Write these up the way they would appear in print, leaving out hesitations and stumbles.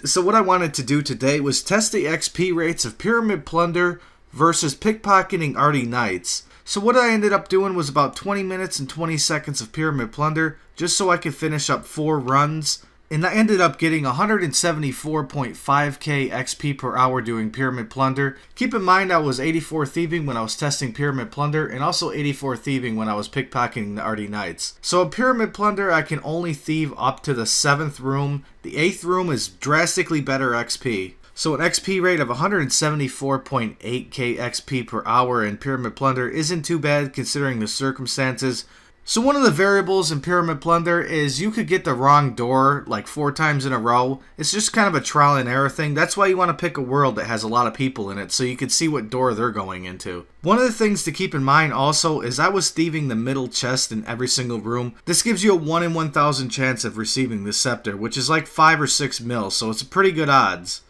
So what I wanted to do today was test the XP rates of Pyramid Plunder versus pickpocketing Ardy Knights. So what I ended up doing was about 20 minutes and 20 seconds of Pyramid Plunder just so I could finish up 4 runs. And I ended up getting 174.5k XP per hour doing Pyramid Plunder. Keep in mind I was 84 thieving when I was testing Pyramid Plunder and also 84 thieving when I was pickpocketing the Ardy Knights. So in Pyramid Plunder I can only thieve up to the 7th room. The 8th room is drastically better XP. So an XP rate of 174.8k XP per hour in Pyramid Plunder isn't too bad considering the circumstances. So one of the variables in Pyramid Plunder is you could get the wrong door like 4 times in a row. It's just kind of a trial and error thing. That's why you want to pick a world that has a lot of people in it so you can see what door they're going into. One of the things to keep in mind also is I was thieving the middle chest in every single room. This gives you a 1 in 1,000 chance of receiving the scepter, which is like 5 or 6 mil, so it's a pretty good odds.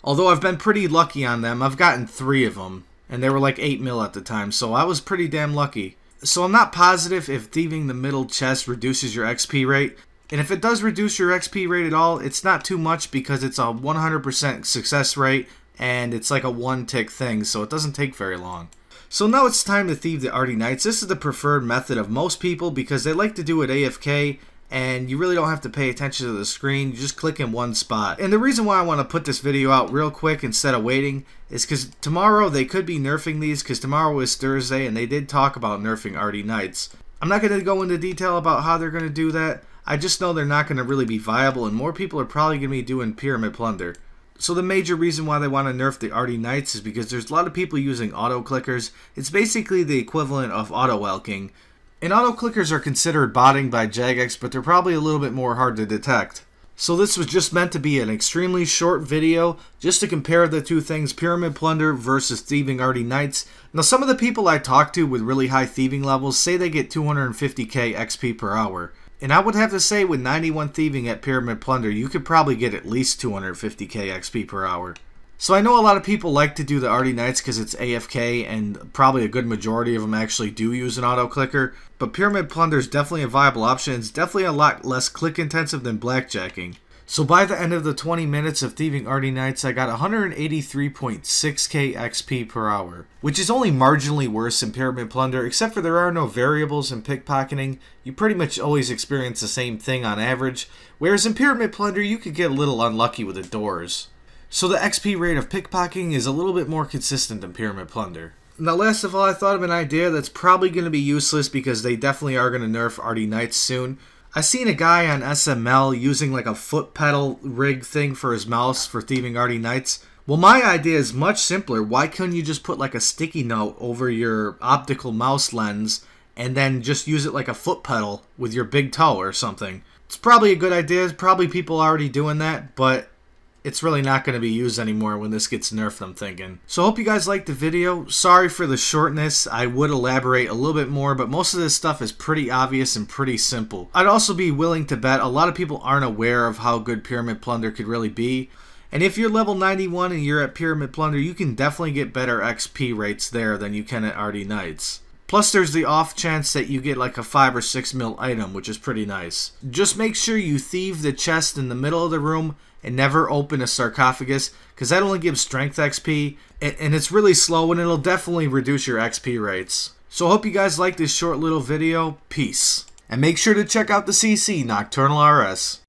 Although I've been pretty lucky on them, I've gotten 3 of them, and they were like 8 mil at the time, so I was pretty damn lucky. So I'm not positive if thieving the middle chest reduces your XP rate. And if it does reduce your XP rate at all, it's not too much because it's a 100% success rate and it's like a 1-tick thing, so it doesn't take very long. So now it's time to thieve the Ardy Knights. This is the preferred method of most people because they like to do it AFK and you really don't have to pay attention to the screen. You just click in one spot. And the reason why I want to put this video out real quick instead of waiting is because tomorrow they could be nerfing these because tomorrow is Thursday and they did talk about nerfing Ardy Knights. I'm not going to go into detail about how they're going to do that. I just know they're not going to really be viable and more people are probably going to be doing Pyramid Plunder. So the major reason why they want to nerf the Ardy Knights is because there's a lot of people using auto clickers. It's basically the equivalent of auto elking. And auto clickers are considered botting by Jagex, but they're probably a little bit more hard to detect. So this was just meant to be an extremely short video, just to compare the two things, Pyramid Plunder versus thieving Ardy Knights. Now some of the people I talk to with really high thieving levels say they get 250k XP per hour. And I would have to say with 91 thieving at Pyramid Plunder, you could probably get at least 250k XP per hour. So I know a lot of people like to do the Ardy Knights because it's AFK and probably a good majority of them actually do use an auto clicker. But Pyramid Plunder is definitely a viable option. It's definitely a lot less click intensive than blackjacking. So by the end of the 20 minutes of thieving Ardy Knights, I got 183.6k XP per hour, which is only marginally worse in Pyramid Plunder, except for there are no variables in pickpocketing. You pretty much always experience the same thing on average, whereas in Pyramid Plunder you could get a little unlucky with the doors. So the XP rate of pickpocketing is a little bit more consistent than Pyramid Plunder. Now last of all, I thought of an idea that's probably going to be useless because they definitely are going to nerf Ardy Knights soon. I seen a guy on SML using like a foot pedal rig thing for his mouse for thieving Ardy Knights. Well, my idea is much simpler. Why couldn't you just put like a sticky note over your optical mouse lens and then just use it like a foot pedal with your big toe or something? It's probably a good idea. Probably people already doing that, but it's really not going to be used anymore when this gets nerfed, I'm thinking. So I hope you guys liked the video. Sorry for the shortness. I would elaborate a little bit more, but most of this stuff is pretty obvious and pretty simple. I'd also be willing to bet a lot of people aren't aware of how good Pyramid Plunder could really be. And if you're level 91 and you're at Pyramid Plunder, you can definitely get better XP rates there than you can at Ardy Knights. Plus there's the off chance that you get like a 5 or 6 mil item, which is pretty nice. Just make sure you thieve the chest in the middle of the room and never open a sarcophagus, because that only gives strength XP, and it's really slow and it'll definitely reduce your XP rates. So I hope you guys liked this short little video. Peace. And make sure to check out the CC Nocturnal RS.